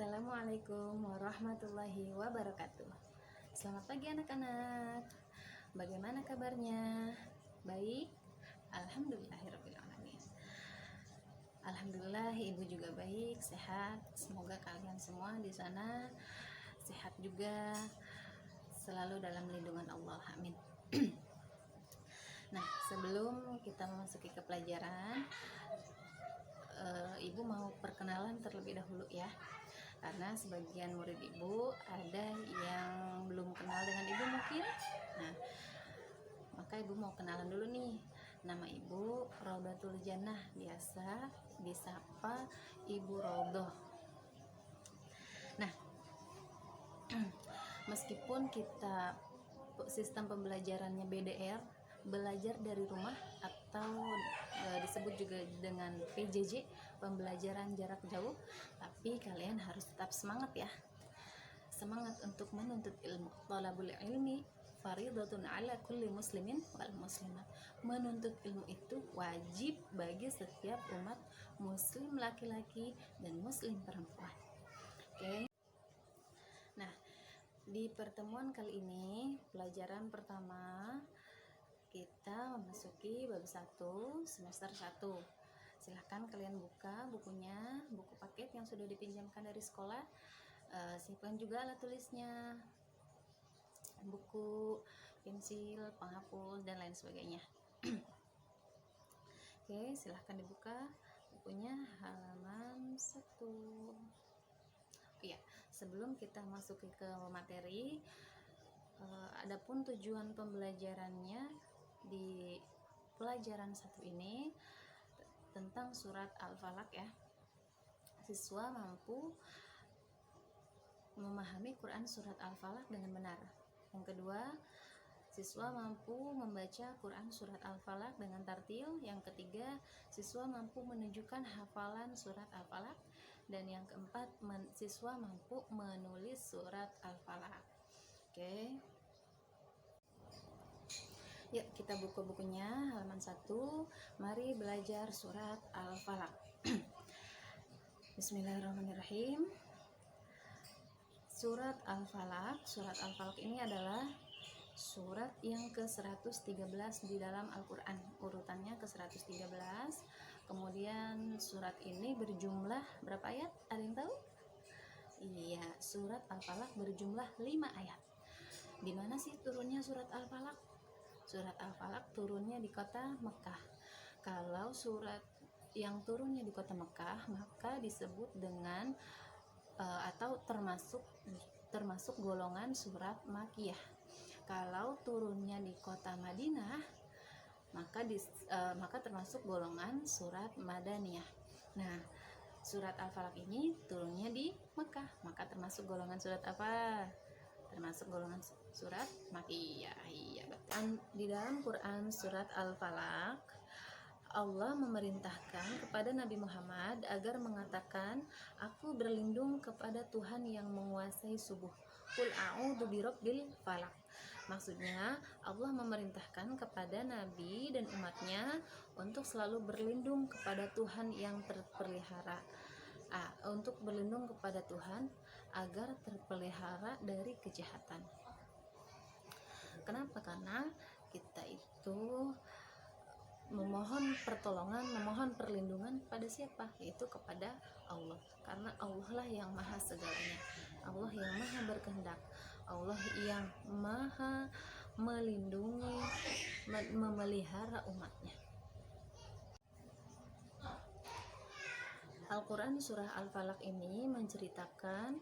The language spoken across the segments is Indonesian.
Assalamualaikum warahmatullahi wabarakatuh. Selamat pagi anak-anak. Bagaimana kabarnya? Baik? Alhamdulillahirrabbilalamin. Alhamdulillah ibu juga baik, sehat. Semoga kalian semua di sana sehat juga, selalu dalam lindungan Allah. Amin. Nah, sebelum kita memasuki ke pelajaran, ibu mau perkenalan terlebih dahulu ya, karena sebagian murid ibu ada yang belum kenal dengan ibu mungkin. Nah, maka ibu mau kenalan dulu nih. Nama ibu Raudatul Jannah, biasa disapa Ibu Raudoh. Nah, meskipun kita sistem pembelajarannya BDR, belajar dari rumah, atau disebut juga dengan PJJ, pembelajaran jarak jauh, tapi kalian harus tetap semangat ya. Semangat untuk menuntut ilmu. Thalabul ilmi faridatun ala kulli muslimin wal muslimat. Menuntut ilmu itu wajib bagi setiap umat muslim laki-laki dan muslim perempuan. Oke. Nah, di pertemuan kali ini, pelajaran pertama, kita memasuki bab 1 semester 1. Silahkan kalian buka bukunya, buku paket yang sudah dipinjamkan dari sekolah. Siapkan juga alat tulisnya, buku, pensil, penghapus, dan lain sebagainya. Oke, silahkan dibuka bukunya halaman 1. Iya, sebelum kita masuk ke materi, adapun tujuan pembelajarannya di pelajaran 1 ini tentang surat Al-Falaq ya. Siswa mampu memahami Quran surat Al-Falaq dengan benar. Yang kedua, siswa mampu membaca Quran surat Al-Falaq dengan tartil. Yang ketiga, siswa mampu menunjukkan hafalan surat Al-Falaq. Dan yang keempat, siswa mampu menulis surat Al-Falaq. Oke. Yuk kita buka bukunya halaman 1. Mari belajar surat Al-Falaq. Bismillahirrahmanirrahim. Surat Al-Falaq. Surat Al-Falaq ini adalah surat yang ke-113 di dalam Al-Quran. Urutannya ke-113. Kemudian surat ini berjumlah berapa ayat? Ada yang tahu? Iya, surat Al-Falaq berjumlah 5 ayat. Di mana sih turunnya surat Al-Falaq? Surat Al-Falaq turunnya di kota Mekah. Kalau surat yang turunnya di kota Mekah, maka disebut dengan atau termasuk golongan surat Makiyah. Kalau turunnya di kota Madinah, maka termasuk golongan surat Madaniyah. Nah, surat Al-Falaq ini turunnya di Mekah, maka termasuk golongan surat apa? Termasuk golongan surat Makiyah. Iya, betul. Di dalam Quran surat Al-Falaq, Allah memerintahkan kepada Nabi Muhammad agar mengatakan, aku berlindung kepada Tuhan yang menguasai subuh. Qul a'udzu birabbil falaq. Maksudnya, Allah memerintahkan kepada Nabi dan umatnya untuk selalu berlindung kepada Tuhan yang terpelihara. Untuk berlindung kepada Tuhan agar terpelihara dari kejahatan. Kenapa? Karena kita itu memohon pertolongan, memohon perlindungan pada siapa? Yaitu kepada Allah. Karena Allah lah yang maha segalanya. Allah yang maha berkehendak. Allah yang maha melindungi, memelihara umatnya. Al-Quran surah Al-Falaq ini menceritakan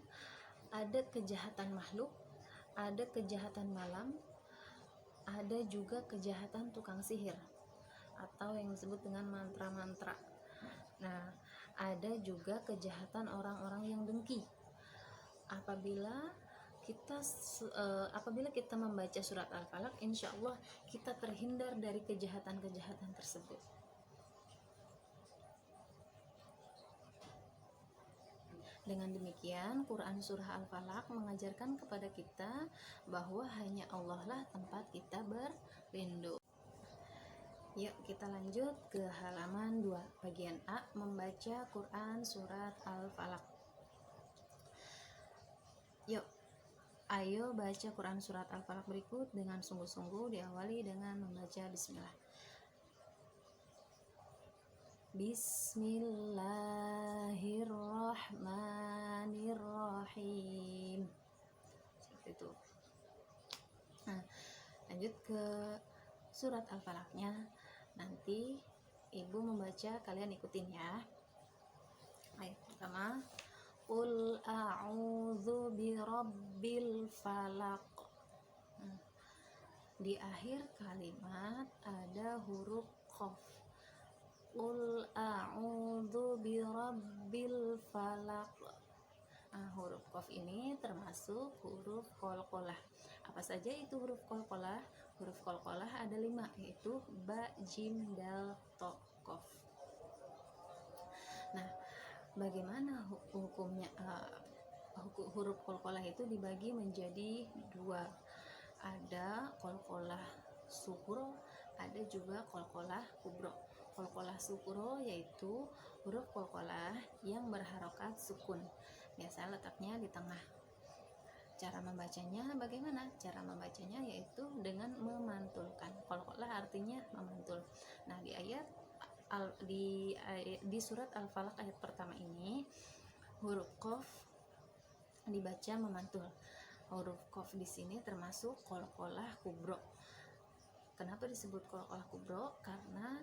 ada kejahatan makhluk, ada kejahatan malam, ada juga kejahatan tukang sihir atau yang disebut dengan mantra-mantra. Nah, ada juga kejahatan orang-orang yang dengki. Apabila kita membaca surat Al-Falaq, insya Allah kita terhindar dari kejahatan-kejahatan tersebut. Dengan demikian, Quran surah Al-Falaq mengajarkan kepada kita bahwa hanya Allah lah tempat kita berlindung. Yuk kita lanjut ke halaman 2, bagian A, membaca Quran surat Al-Falaq. Ayo baca Quran surat Al-Falaq berikut dengan sungguh-sungguh, diawali dengan membaca bismillah. Bismillahirrahmanirrahim. Seperti itu. Nah, lanjut ke surat Al-Falaqnya. Nanti ibu membaca, kalian ikutin ya. Ayat pertama, Qul a'udzu birabbil falaq. Di akhir kalimat ada huruf qaf. Qul a'udzu birabbil falaq. Huruf qaf ini termasuk huruf qalqalah. Apa saja itu huruf qalqalah? Huruf qalqalah ada 5, yaitu ba, jim, dal, to, qaf. Nah, bagaimana hukumnya? Huruf qalqalah itu dibagi menjadi 2. Ada qalqalah sughra, ada juga qalqalah kubra. Qalqalah sughra yaitu huruf qalqalah yang berharokat sukun. Biasa letaknya di tengah. Cara membacanya bagaimana? Cara membacanya yaitu dengan memantulkan. Qalqalah artinya memantul. Nah, di surat Al-Falaq ayat pertama ini huruf qaf dibaca memantul. Huruf qaf di sini termasuk qalqalah kubra. Kenapa disebut qalqalah kubra? Karena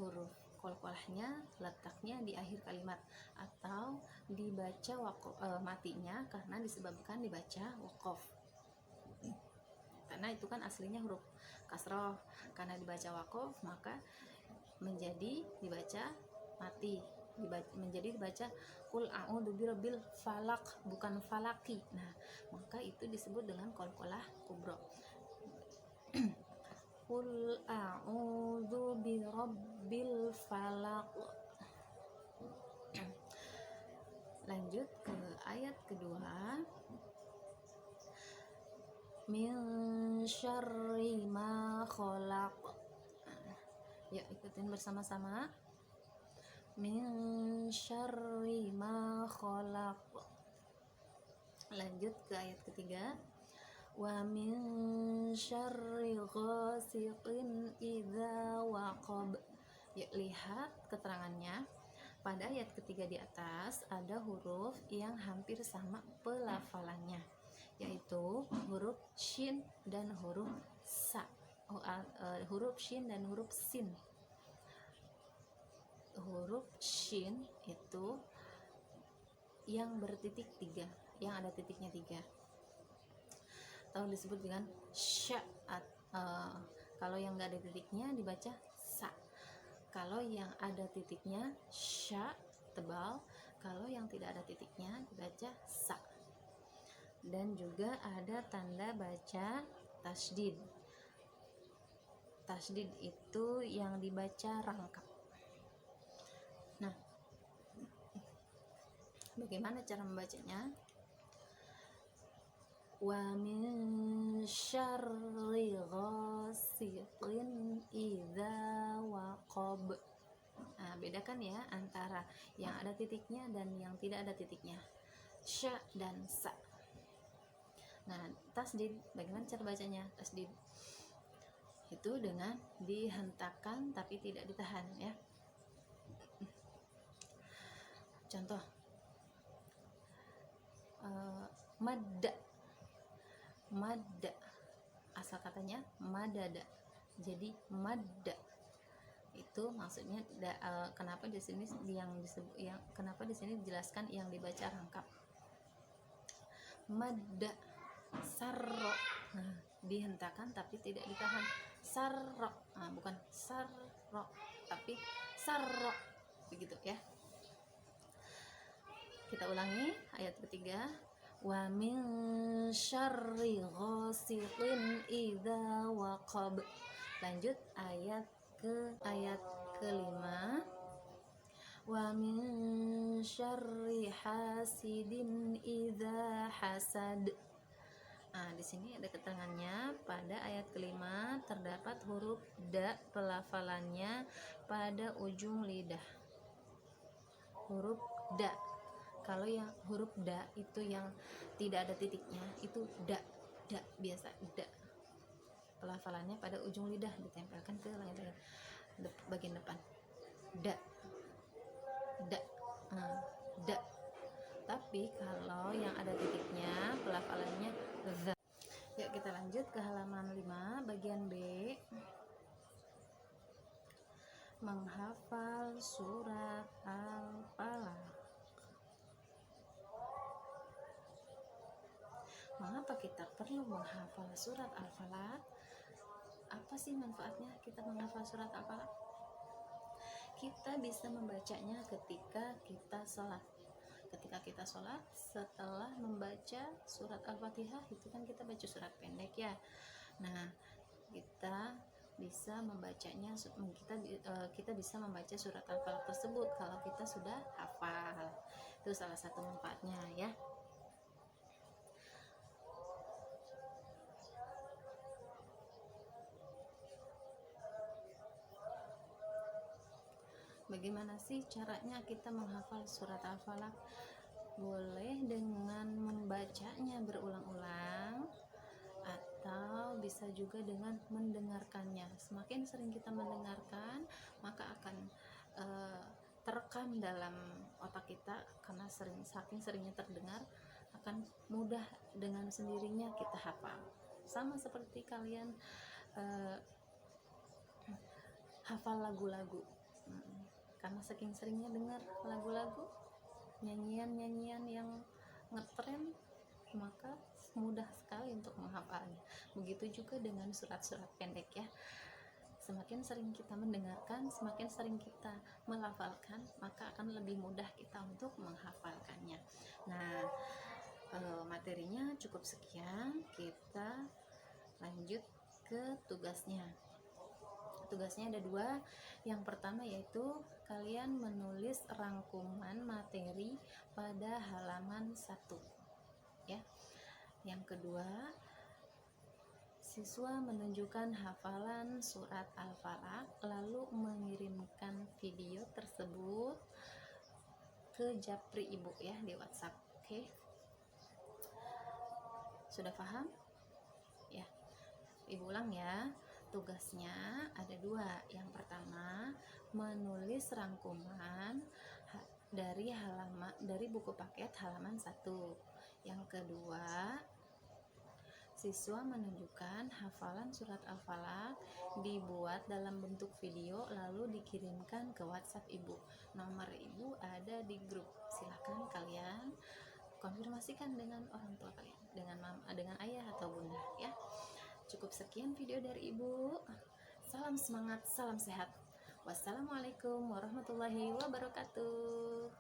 huruf qalqalahnya letaknya di akhir kalimat, atau dibaca matinya karena disebabkan dibaca waqaf. Karena itu kan aslinya huruf kasroh, karena dibaca waqaf maka menjadi dibaca mati, menjadi dibaca Qul a'udzu birabbil falaq, bukan falaki. Nah, maka itu disebut dengan qalqalah kubra. Qul a'udzu birabbil falaq. Lanjut ke ayat kedua. Min syarri ma khalaq. Ya, ikutin bersama-sama. Min syarri ma khalaq. Lanjut ke ayat ketiga. Wa min syarri ghasiqin idza waqab. Ya, lihat keterangannya. Pada ayat ketiga di atas ada huruf yang hampir sama pelafalannya, yaitu huruf shin dan huruf sa. Huruf shin dan huruf sin. Huruf shin itu yang bertitik 3, yang ada titiknya 3, atau disebut dengan sya. Kalau yang nggak ada titiknya dibaca sa. Kalau yang ada titiknya sya, tebal. Kalau yang tidak ada titiknya dibaca sa. Dan juga ada tanda baca tasdid. Tasdid itu yang dibaca rangkap. Nah, bagaimana cara membacanya? Wa min syarri ghasiqin idza waqab. Nah, bedakan ya antara yang ada titiknya dan yang tidak ada titiknya, sya dan sa. Nah, tasdid, bagaimana cara bacanya? Tasdid itu dengan dihentakkan tapi tidak ditahan ya. Contoh, madda. Madda, asal katanya madada, jadi madda itu maksudnya kenapa di sini kenapa di sini dijelaskan yang dibaca rangkap. Madda sarro, dihentakkan tapi tidak ditahan. Sarro, bukan sarro tapi sarro, begitu ya. Kita ulangi ayat ketiga. Wa min syarri ghasiqin idza waqab. Lanjut ayat kelima. Wa min syarri hasidin idza hasad. Di sini ada keterangannya. Pada ayat kelima terdapat huruf da, pelafalannya pada ujung lidah. Huruf da. Kalau yang huruf da itu yang tidak ada titiknya itu da, biasa da. Pelafalannya pada ujung lidah ditempelkan ke bagian depan. Da, da, da. Tapi kalau yang ada titiknya pelafalannya za. Yuk kita lanjut ke halaman 5 bagian B. Menghafal surat Al-Falaq. Mengapa kita perlu menghafal surat Al-Falaq? Apa sih manfaatnya kita menghafal surat Al-Falaq? Kita bisa membacanya ketika kita sholat. Ketika kita sholat, setelah membaca surat Al-Fatihah, itu kan kita baca surat pendek ya. Nah, kita bisa membacanya, kita bisa membaca surat Al-Falaq tersebut kalau kita sudah hafal. Itu salah satu manfaatnya ya. Bagaimana sih caranya kita menghafal surat Al-Falaq? Boleh dengan membacanya berulang-ulang, atau bisa juga dengan mendengarkannya. Semakin sering kita mendengarkan, maka akan terekam dalam otak kita, karena saking seringnya terdengar, akan mudah dengan sendirinya kita hafal. Sama seperti kalian hafal lagu-lagu, karena saking seringnya dengar lagu-lagu, nyanyian yang ngetren, maka mudah sekali untuk menghafalnya. Begitu juga dengan surat-surat pendek ya. Semakin sering kita mendengarkan, semakin sering kita melafalkan, maka akan lebih mudah kita untuk menghafalkannya. Nah, materinya cukup sekian. Kita lanjut ke tugasnya. Tugasnya ada 2. Yang pertama yaitu kalian menulis rangkuman materi pada halaman 1 ya. Yang kedua, siswa menunjukkan hafalan surat Al-Falaq lalu mengirimkan video tersebut ke Japri Ibu ya di WhatsApp. Oke. Sudah paham? Ya. Ibu ulang ya. Tugasnya ada 2. Yang pertama, menulis rangkuman dari buku paket halaman 1. Yang kedua, siswa menunjukkan hafalan surat Al-Falaq dibuat dalam bentuk video lalu dikirimkan ke WhatsApp Ibu. Nomor Ibu ada di grup. Silakan kalian konfirmasikan dengan orang tua kalian, dengan ayah atau bunda ya. Cukup sekian video dari Ibu. Salam semangat, salam sehat. Wassalamualaikum warahmatullahi wabarakatuh.